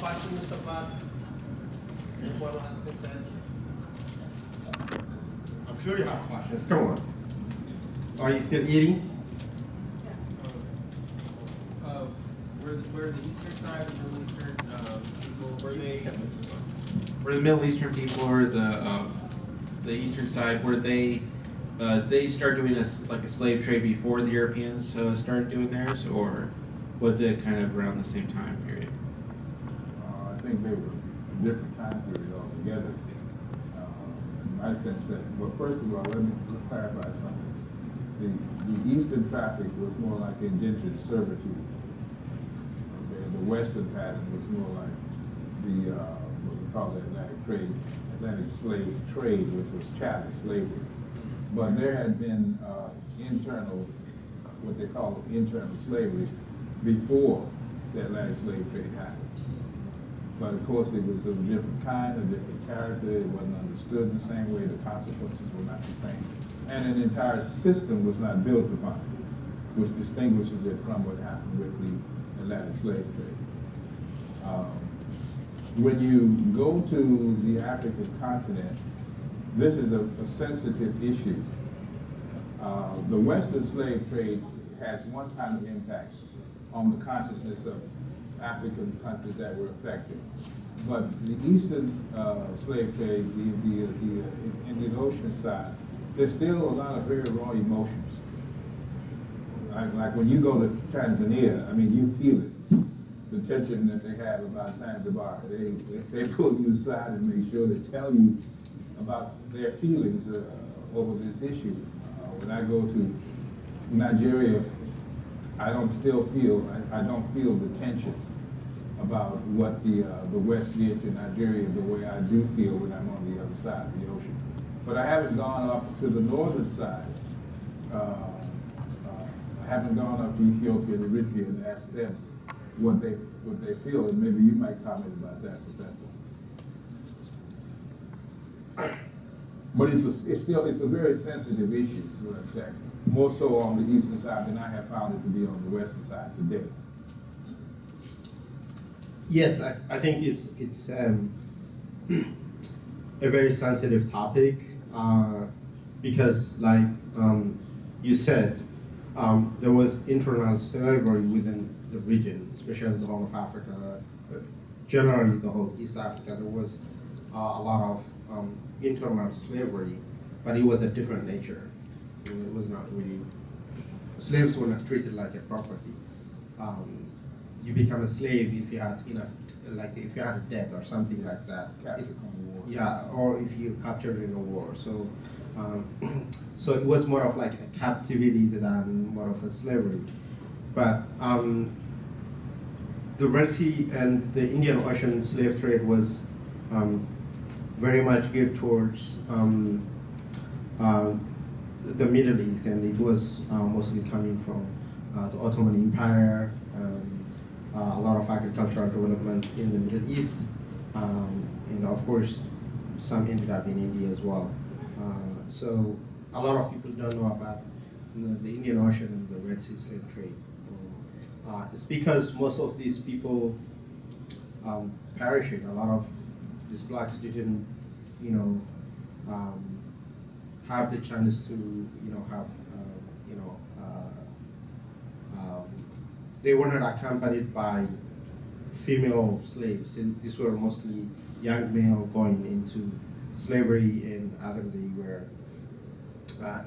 questions about 100%? I'm sure you have questions. Come on. Are you still eating? Were the eastern side of the Middle Eastern people, were the Middle Eastern people or the eastern side, were they start doing like a slave trade before the Europeans started doing theirs, or was it kind of around the same time period? I think they were a different time period altogether. In my sense that, well, first of all, let me clarify something. The eastern traffic was more like indentured servitude. Okay, the western pattern was more like the what we call the Atlantic slave trade, which was chattel slavery. But there had been internal, what they call internal slavery, before the Atlantic slave trade happened. But of course it was of a different kind, a different character, it wasn't understood the same way, the consequences were not the same. And an entire system was not built upon it, which distinguishes it from what happened with the Atlantic slave trade. When you go to the African continent, this is a sensitive issue. The Western slave trade has one kind of impact on the consciousness of African countries that were affected. But the Eastern slave trade, the Indian Ocean side, there's still a lot of very raw emotions. Like when you go to Tanzania, I mean, you feel it. The tension that they have about Zanzibar. They pull you aside and make sure they tell you about their feelings over this issue. When I go to Nigeria, I don't feel the tension about what the West did to Nigeria the way I do feel when I'm on the other side of the ocean. But I haven't gone up to the northern side. I haven't gone up to Ethiopia and Eritrea and asked them what they feel, and maybe you might comment about that, Professor. But it's a very sensitive issue, is what I'm saying. More so on the eastern side than I have found it to be on the western side today. Yes, I think it's a very sensitive topic because, like you said, there was internal slavery within the region, especially the Horn of Africa, generally the whole East Africa. There was a lot of internal slavery, but it was a different nature. It was not really, slaves were not treated like a property. You become a slave if you had enough, like if you had a debt or something like that. Yeah, or if you captured in a war. So, so it was more of like a captivity than more of a slavery. But the Red Sea and the Indian Ocean slave trade was very much geared towards the Middle East, and it was mostly coming from the Ottoman Empire, a lot of agricultural development in the Middle East, and of course, some ended up in India as well. So a lot of people don't know about the Indian Ocean and the Red Sea slave trade. It's because most of these people perishing. A lot of these blacks didn't, have the chance to, have, they were not accompanied by female slaves. And these were mostly young male going into slavery, and either they were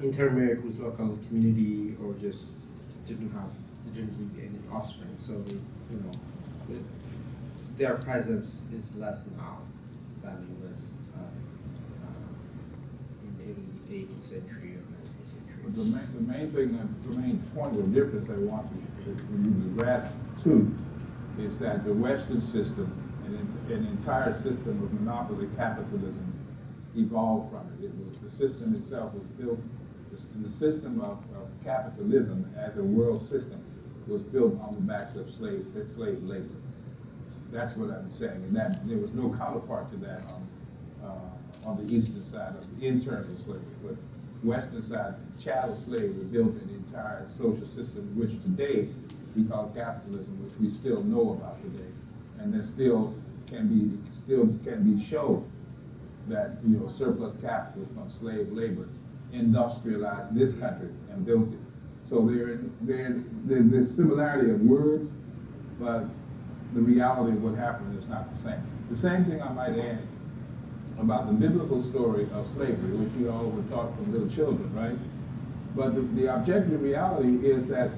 intermarried with local community or just didn't leave any offspring. So their presence is less now than it was in the 18th century or 19th century. But the main point of difference I want to grasp too is that the Western system, an entire system of monopoly capitalism, evolved from it. The system itself was built. The system of capitalism as a world system was built on the backs of slave labor. That's what I'm saying, and that there was no counterpart to that on the eastern side of the internal slavery. But western side, chattel slavery built an entire social system, which today we call capitalism, which we still know about today. And there's still still can be shown that, you know, surplus capital from slave labor industrialized this country and built it. So there's similarity of words, but the reality of what happened is not the same. The same thing I might add about the biblical story of slavery, which we all were taught from little children, right? But the objective reality is that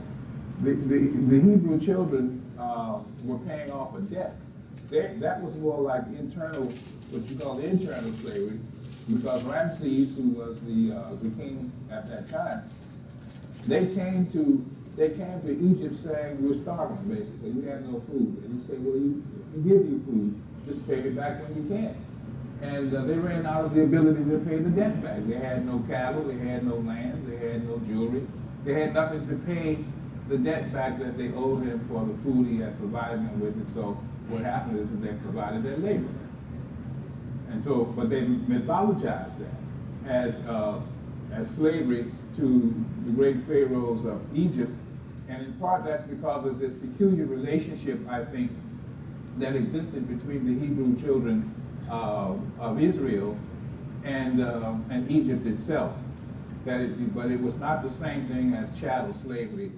the Hebrew children were paying off a debt. That was more like internal, what you call internal slavery, because Ramses, who was the king at that time, they came to Egypt saying, we're starving, basically. We have no food. And he said, well, we give you food. Just pay me back when you can. And they ran out of the ability to pay the debt back. They had no cattle, they had no land, they had no jewelry. They had nothing to pay the debt back that they owed him for the food he had provided them with. And so what happened is that they provided their labor. And so, but they mythologized that as slavery to the great pharaohs of Egypt. And in part that's because of this peculiar relationship, I think, that existed between the Hebrew children of Israel and Egypt itself. But it was not the same thing as chattel slavery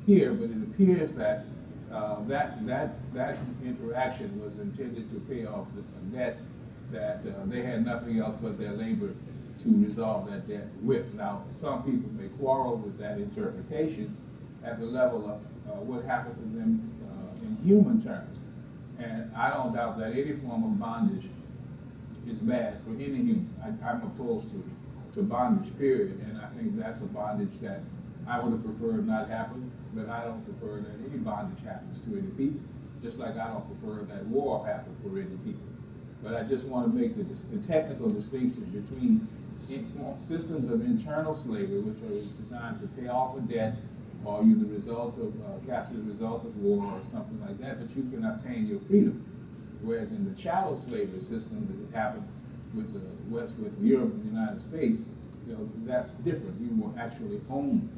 here, but it appears that that interaction was intended to pay off the debt that they had nothing else but their labor to resolve that debt with. Now, some people may quarrel with that interpretation at the level of what happened to them in human terms. And I don't doubt that any form of bondage is bad for any human. I'm opposed to bondage, period. And I think that's a bondage that I would have preferred not happen, but I don't prefer that any bondage happens to any people, just like I don't prefer that war happen for any people. But I just want to make the technical distinction between systems of internal slavery, which are designed to pay off a debt, or you're the result of capture the result of war or something like that, but you can obtain your freedom. Whereas in the chattel slavery system that happened with Europe and the United States, you know, that's different. You were actually owned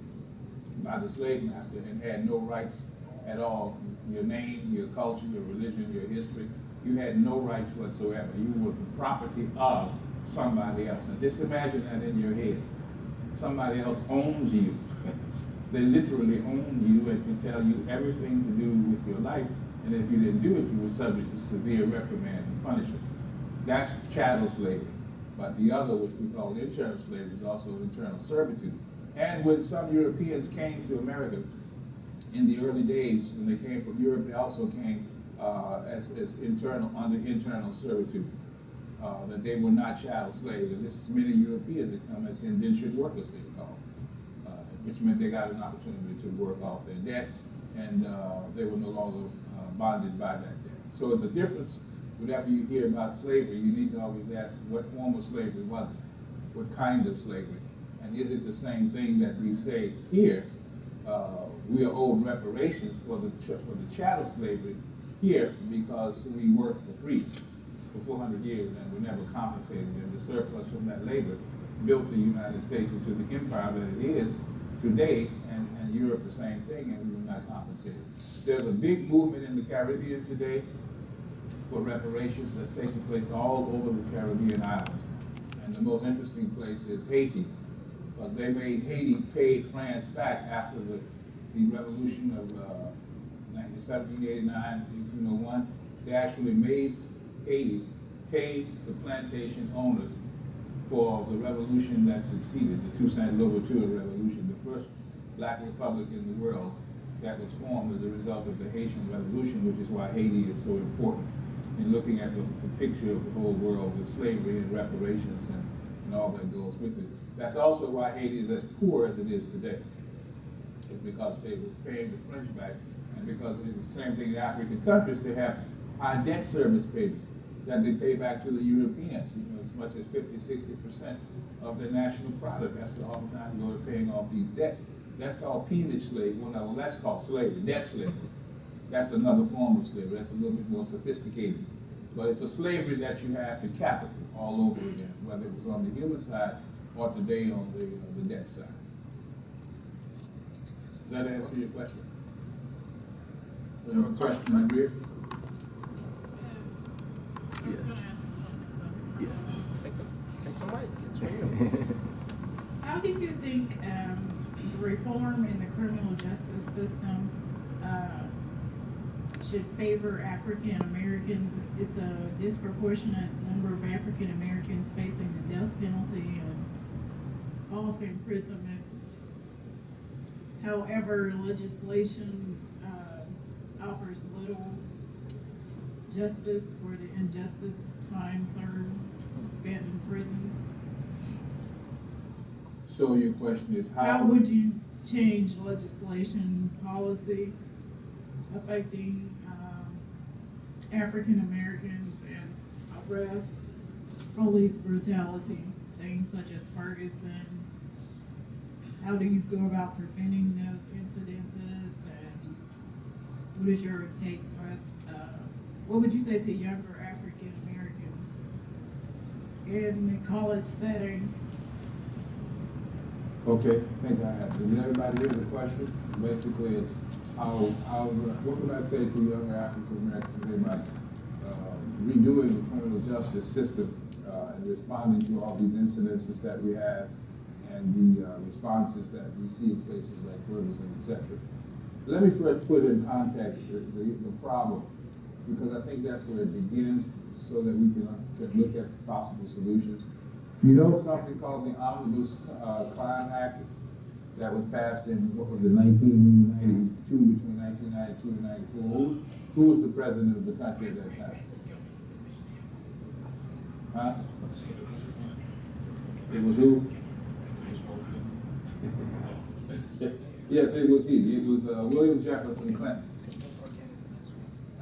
by the slave master and had no rights at all. Your name, your culture, your religion, your history, you had no rights whatsoever. You were the property of somebody else. And just imagine that in your head. Somebody else owns you. They literally own you and can tell you everything to do with your life. And if you didn't do it, you were subject to severe reprimand and punishment. That's chattel slavery. But the other, which we call internal slavery, is also internal servitude. And when some Europeans came to America in the early days, when they came from Europe, they also came as under internal servitude. That they were not chattel slaves. And this is many Europeans that come as indentured workers, they call, which meant they got an opportunity to work off their debt, and they were no longer bonded by that debt. So it's a difference. Whenever you hear about slavery, you need to always ask, what form of slavery was it? What kind of slavery? And is it the same thing that we say here? We are owed reparations for the chattel slavery here because we worked for free for 400 years and were never compensated. And the surplus from that labor built the United States into the empire that it is today, and Europe the same thing, and we were not compensated. There's a big movement in the Caribbean today for reparations that's taking place all over the Caribbean islands. And the most interesting place is Haiti, because they made Haiti pay France back after the revolution of 1789, 1801. They actually made Haiti pay the plantation owners for the revolution that succeeded, the Toussaint Louverture Revolution, the first black republic in the world that was formed as a result of the Haitian Revolution, which is why Haiti is so important in looking at the picture of the whole world with slavery and reparations and all that goes with it. That's also why Haiti is as poor as it is today. It's because they were paying the French back, and because it's the same thing in African countries, they have high debt service payment that they pay back to the Europeans, you know, as much as 50–60% of their national product has to oftentimes go to paying off these debts. That's called peonage slavery. Well, that's called slavery, debt slavery. That's another form of slavery. That's a little bit more sophisticated. But it's a slavery that you have to capital all over again, whether it was on the human side or today on the debt side. Does that answer your question? I have a question. Here? I was gonna ask something. Take the mic, it's for you. How do you think reform in the criminal justice system should favor African Americans? It's a disproportionate number of African Americans facing the death penalty and false imprisonment. However, legislation offers little justice for the injustice time served spent in prisons. So your question is How would you change legislation policy affecting African Americans and arrest, police brutality, things such as Ferguson? How do you go about preventing those incidences, and what is your take on, what would you say to younger African Americans in the college setting? Okay, I think I have. Did everybody hear the question? Basically, it's what would I say to younger African Americans about redoing the criminal justice system and responding to all these incidences that we have and the responses that we see in places like Ferguson, etc. Let me first put in context the problem, because I think that's where it begins, so that we can look at possible solutions. You know something called the Omnibus Crime Act that was passed in, what was it, 1992, between 1992 and 94? Who was the president of the country at that time? Huh? It was who? Yes, it was he. It was William Jefferson Clinton.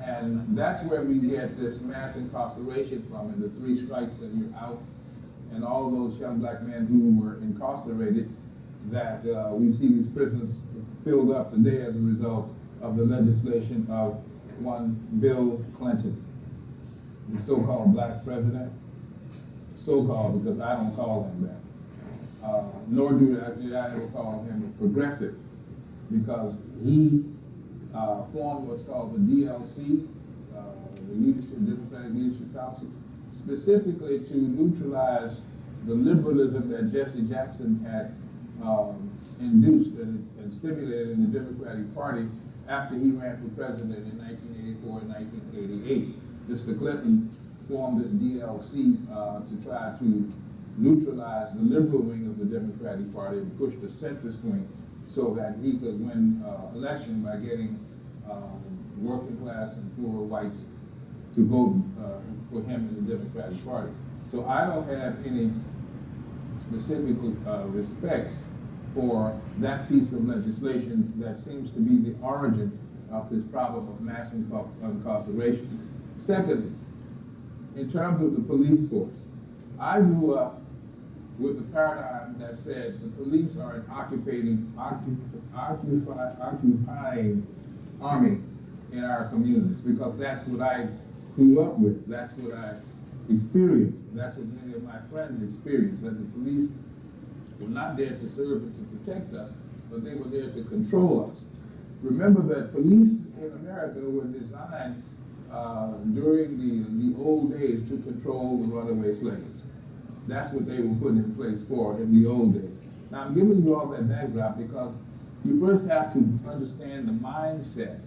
And that's where we get this mass incarceration from, and the 3 strikes and you're out, and all those young black men who were incarcerated, that we see these prisons filled up today as a result of the legislation of one Bill Clinton, the so-called black president. So-called, because I don't call him that. Nor do I ever call him a progressive, because he formed what's called the DLC, the Democratic Leadership Council, specifically to neutralize the liberalism that Jesse Jackson had induced and stimulated in the Democratic Party after he ran for president in 1984 and 1988. Mr. Clinton formed this DLC to try to neutralize the liberal wing of the Democratic Party and push the centrist wing so that he could win election by getting working class and poor whites to vote for him in the Democratic Party. So I don't have any specific respect for that piece of legislation that seems to be the origin of this problem of mass incarceration. Secondly, in terms of the police force, I grew up with the paradigm that said the police are an occupying army in our communities, because that's what I grew up with, that's what I experienced, that's what many of my friends experienced, that the police were not there to serve and to protect us, but they were there to control us. Remember that police in America were designed during the old days to control the runaway slaves. That's what they were put in place for in the old days. Now I'm giving you all that backdrop because you first have to understand the mindset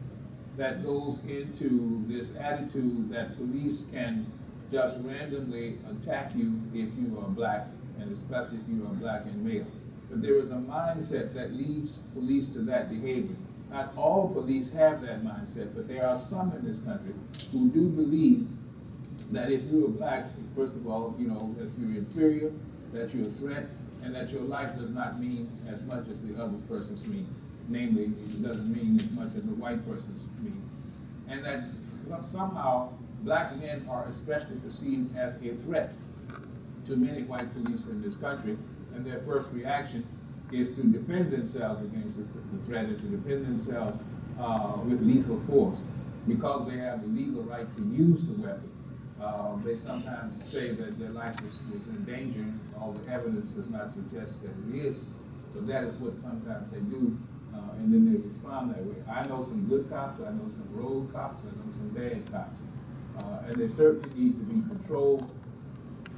that goes into this attitude that police can just randomly attack you if you are black, and especially if you are black and male. But there is a mindset that leads police to that behavior. Not all police have that mindset, but there are some in this country who do believe that if you're black, first of all, you know, that you're inferior, that you're a threat, and that your life does not mean as much as the other person's mean. Namely, it doesn't mean as much as a white person's mean. And that somehow black men are especially perceived as a threat to many white police in this country, and their first reaction is to defend themselves against the threat and to defend themselves with lethal force because they have the legal right to use the weapon. They sometimes say that their life was in danger. All the evidence does not suggest that it is, but that is what sometimes they do, and then they respond that way. I know some good cops, I know some rogue cops, I know some bad cops. And they certainly need to be controlled.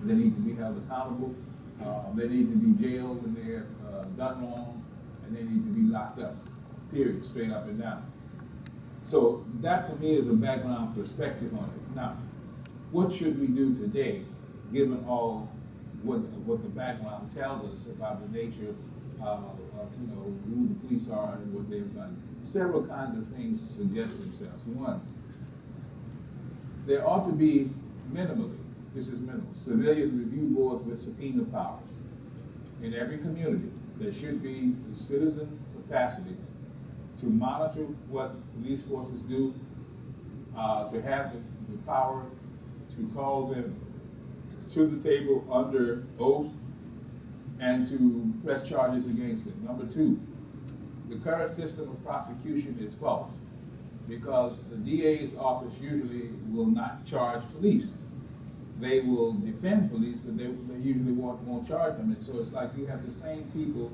They need to be held accountable. They need to be jailed when they're done wrong, and they need to be locked up, period, straight up and down. So that to me is a background perspective on it. Now, what should we do today, given all what the background tells us about the nature of who the police are and what they've done? Several kinds of things suggest themselves. One, there ought to be minimally, this is minimal, civilian review boards with subpoena powers. In every community, there should be the citizen capacity to monitor what police forces do, to have the power to call them to the table under oath and to press charges against them. Number two, the current system of prosecution is false because the DA's office usually will not charge police. They will defend police, but they usually won't charge them. And so it's like you have the same people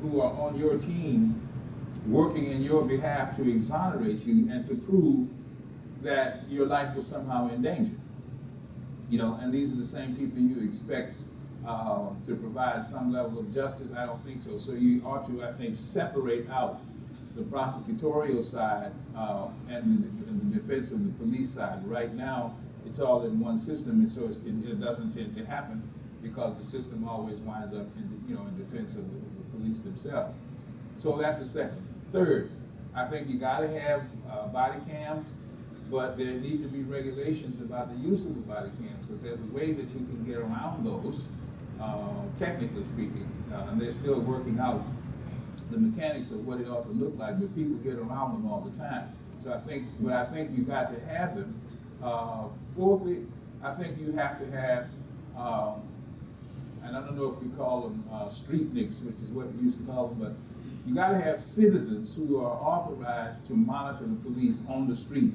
who are on your team working in your behalf to exonerate you and to prove that your life was somehow in danger. And these are the same people you expect to provide some level of justice. I don't think so. So you ought to, I think, separate out the prosecutorial side and the defense of the police side. Right now, it's all in one system, and so it doesn't tend to happen because the system always winds up in defense of the police themselves. So that's the second. Third, I think you got to have body cams, but there need to be regulations about the use of the body cams because there's a way that you can get around those, technically speaking, and they're still working out the mechanics of what it ought to look like, but people get around them all the time. So I think you got to have them. Fourthly, I think you have to have, and I don't know if we call them street nicks, which is what we used to call them, but you got to have citizens who are authorized to monitor the police on the street,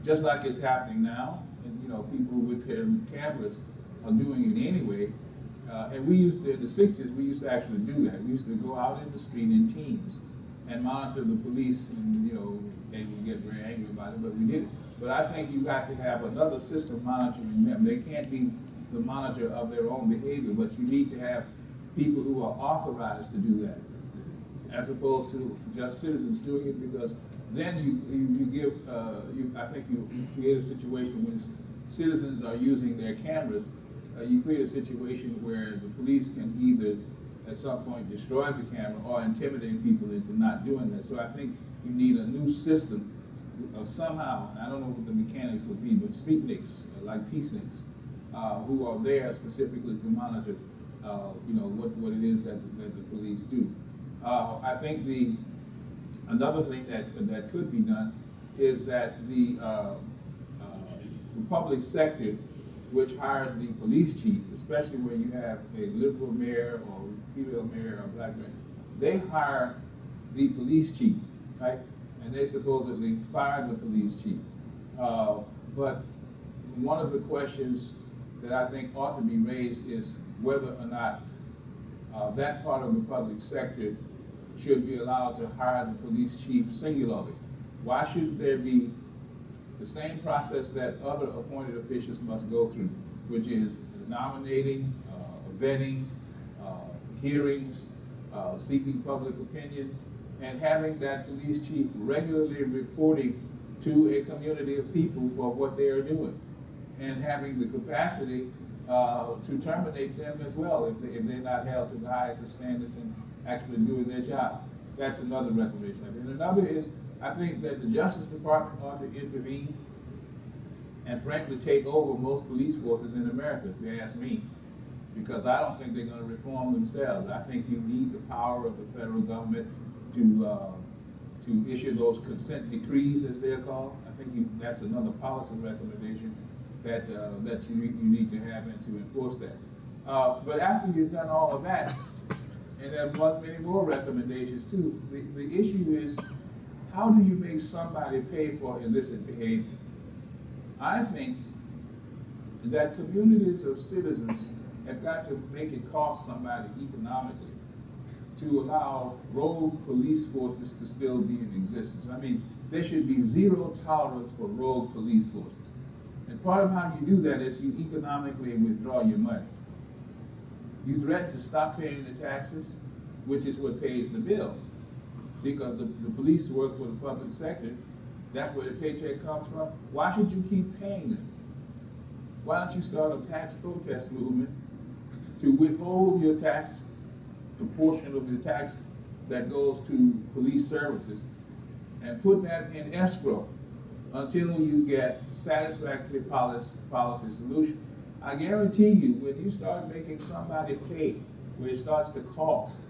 just like it's happening now. And people with their cameras are doing it anyway. And we used to, in the 60s, we used to actually do that. We used to go out in the street in teams and monitor the police, and they would get very angry about it, but we did it. But I think you got to have another system monitoring them. They can't be the monitor of their own behavior, but you need to have people who are authorized to do that, as opposed to just citizens doing it, because then I think you create a situation when citizens are using their cameras. You create a situation where the police can either at some point destroy the camera or intimidate people into not doing that. So I think you need a new system of somehow, and I don't know what the mechanics would be, but speakniks, like peaceniks, who are there specifically to monitor what it is that the police do. I think another thing that could be done is that the public sector, which hires the police chief, especially when you have a liberal mayor or female mayor or black mayor, they hire the police chief, right? And they supposedly fire the police chief. But one of the questions that I think ought to be raised is whether or not that part of the public sector should be allowed to hire the police chief singularly. Why shouldn't there be the same process that other appointed officials must go through, which is nominating, vetting, hearings, seeking public opinion, and having that police chief regularly reporting to a community of people for what they are doing, and having the capacity to terminate them as well if they're not held to the highest of standards and actually doing their job. That's another recommendation. And another is, I think that the Justice Department ought to intervene and frankly take over most police forces in America, if you ask me, because I don't think they're going to reform themselves. I think you need the power of the federal government to issue those consent decrees, as they're called. I think that's another policy recommendation that you need to have and to enforce that. But after you've done all of that, and there are many more recommendations too, the issue is, how do you make somebody pay for illicit behavior? I think that communities of citizens have got to make it cost somebody economically to allow rogue police forces to still be in existence. I mean, there should be zero tolerance for rogue police forces. And part of how you do that is you economically withdraw your money. You threaten to stop paying the taxes, which is what pays the bill. See, because the police work for the public sector, that's where the paycheck comes from. Why should you keep paying them? Why don't you start a tax protest movement to withhold your tax, the portion of the tax that goes to police services, and put that in escrow until you get satisfactory policy solution. I guarantee you, when you start making somebody pay, where it starts to cost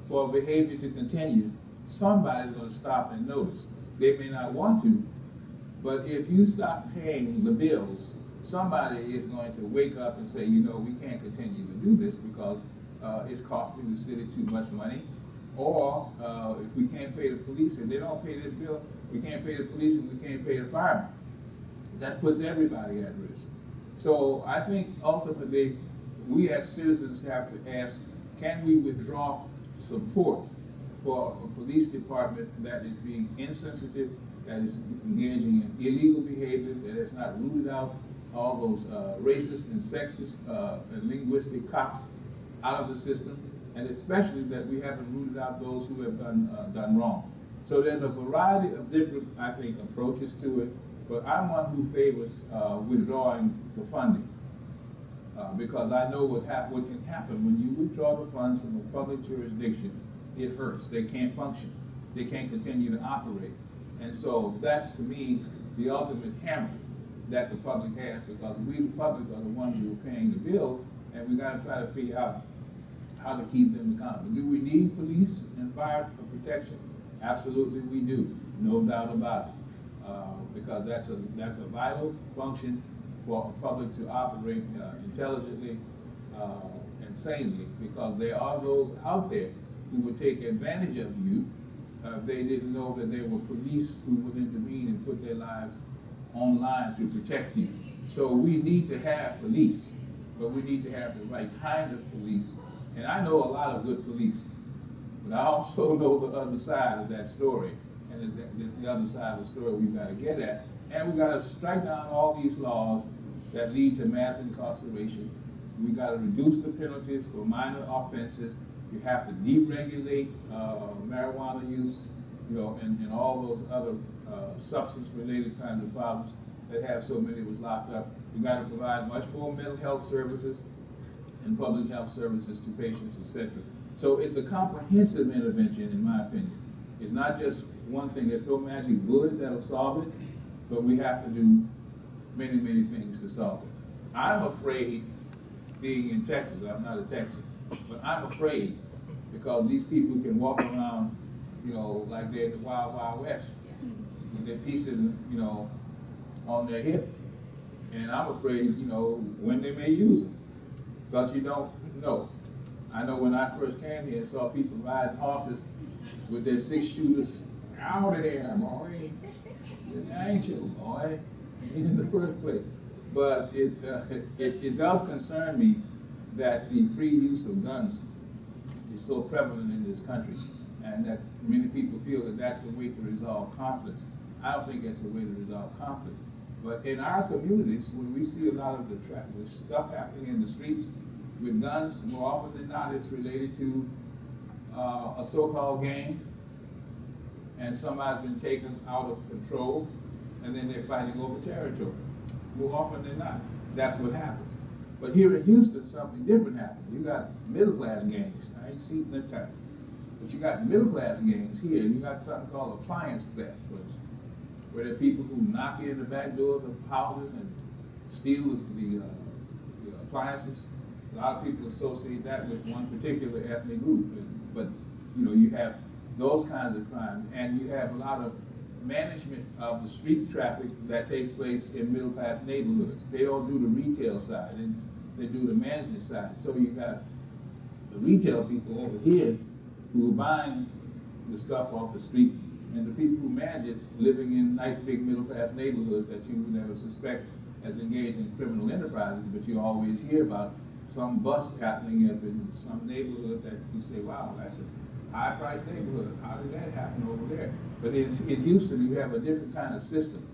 for behavior to continue, somebody's going to stop and notice. They may not want to, but if you stop paying the bills, somebody is going to wake up and say, you know, we can't continue to do this because it's costing the city too much money. Or if we can't pay the police, if they don't pay this bill, we can't pay the police and we can't pay the firemen. That puts everybody at risk. So I think ultimately we as citizens have to ask, can we withdraw support for a police department that is being insensitive, that is engaging in illegal behavior, that has not rooted out all those racist and sexist and linguistic cops out of the system, and especially that we haven't rooted out those who have done wrong. So there's a variety of different, I think, approaches to it, but I'm one who favors withdrawing the funding because I know what can happen when you withdraw the funds from a public jurisdiction. It hurts. They can't function. They can't continue to operate. And so that's, to me, the ultimate hammer that the public has, because we, the public, are the ones who are paying the bills, and we got to try to figure out how to keep them accountable. Do we need police and fire protection? Absolutely we do, no doubt about it, because that's a vital function for a public to operate intelligently and sanely, because there are those out there who would take advantage of you if they didn't know that there were police who would intervene and put their lives online to protect you. So we need to have police, but we need to have the right kind of police. And I know a lot of good police, but I also know the other side of that story. And it's the other side of the story we've got to get at. And we've got to strike down all these laws that lead to mass incarceration. We've got to reduce the penalties for minor offenses. You have to deregulate marijuana use, you know, and all those other substance-related kinds of problems that have so many of us locked up. We've got to provide much more mental health services and public health services to patients, etc. So it's a comprehensive intervention, in my opinion. It's not just one thing. There's no magic bullet that'll solve it, but we have to do many, many things to solve it. I'm afraid, being in Texas, I'm not a Texan, but I'm afraid because these people can walk around, you know, like they're in the Wild Wild West with their pieces, you know, on their hip. And I'm afraid, you know, when they may use them, because you don't know. I know when I first came here and saw people riding horses with their 6-shooters out of there, boy. I said, I ain't your boy in the first place. But it does concern me that the free use of guns is so prevalent in this country, and that many people feel that that's a way to resolve conflicts. I don't think that's a way to resolve conflicts. But in our communities, when we see a lot of the stuff happening in the streets with guns, more often than not, it's related to a so-called gang, and somebody's been taken out of control, and then they're fighting over territory. More often than not, that's what happens. But here in Houston, something different happens. You got middle-class gangs. I ain't seen that kind. But you got middle-class gangs here. You got something called appliance theft, for instance, where there are people who knock in the back doors of houses and steal the appliances. A lot of people associate that with one particular ethnic group. But you know, you have those kinds of crimes, and you have a lot of management of the street traffic that takes place in middle-class neighborhoods. They don't do the retail side, and they do the management side. So you got the retail people over here who are buying the stuff off the street, and the people who manage it living in nice big middle-class neighborhoods that you would never suspect as engaged in criminal enterprises, but you always hear about some bust happening up in some neighborhood that you say, wow, that's a high-priced neighborhood. How did that happen over there? But in Houston, you have a different kind of system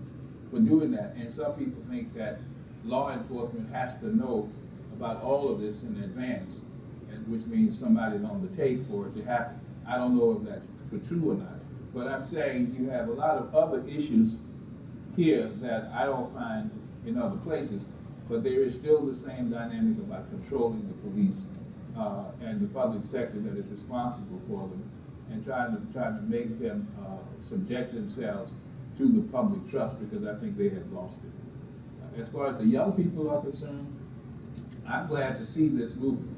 for doing that. And some people think that law enforcement has to know about all of this in advance, and which means somebody's on the tape for it to happen. I don't know if that's true or not. But I'm saying you have a lot of other issues here that I don't find in other places, but there is still the same dynamic about controlling the police and the public sector that is responsible for them, and trying to make them subject themselves to the public trust, because I think they have lost it. As far as the young people are concerned, I'm glad to see this movement.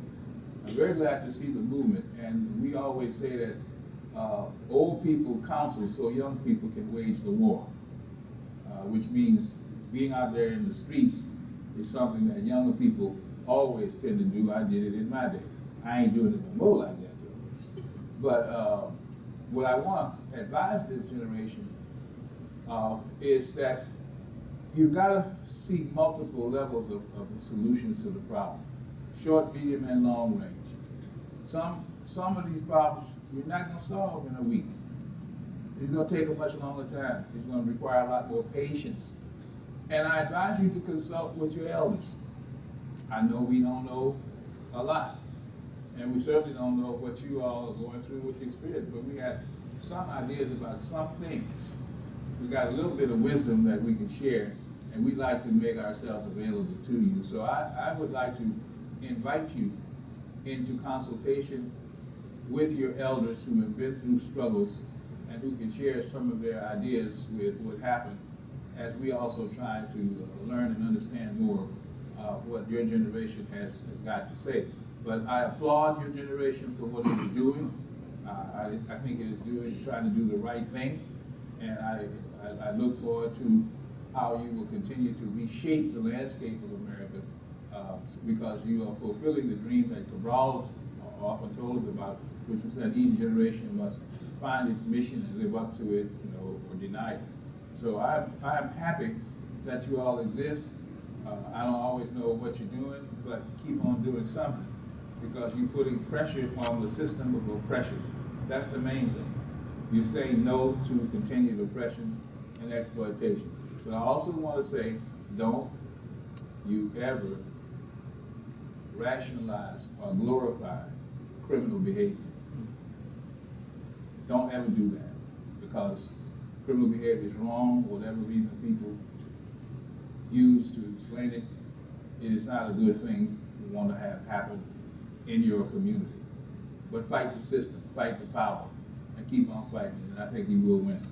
I'm very glad to see the movement, and we always say that old people counsel so young people can wage the war, which means being out there in the streets is something that younger people always tend to do. I did it in my day. I ain't doing it no more like that though. But what I want to advise this generation is that you've got to see multiple levels of the solutions to the problem. Short, medium, and long range. Some of these problems you're not going to solve in a week. It's going to take a much longer time. It's going to require a lot more patience. And I advise you to consult with your elders. I know we don't know a lot, and we certainly don't know what you all are going through with your experience, but we have some ideas about some things. We got a little bit of wisdom that we can share, and we'd like to make ourselves available to you. So I would like to invite you into consultation with your elders who have been through struggles and who can share some of their ideas with what happened, as we also try to learn and understand more of what your generation has got to say. But I applaud your generation for what it is doing. I think it is trying to do the right thing, and I look forward to how you will continue to reshape the landscape of America, because you are fulfilling the dream that Cabral often told us about, which was that each generation must find its mission and live up to it, or deny it. So I'm happy that you all exist. I don't always know what you're doing, but keep on doing something, because you're putting pressure on the system of oppression. That's the main thing. You say no to continued oppression and exploitation. But I also want to say, don't you ever rationalize or glorify criminal behavior. Don't ever do that, because criminal behavior is wrong. Whatever reason people use to explain it, it is not a good thing to want to have happen in your community. But fight the system, fight the power, and keep on fighting, and I think you will win.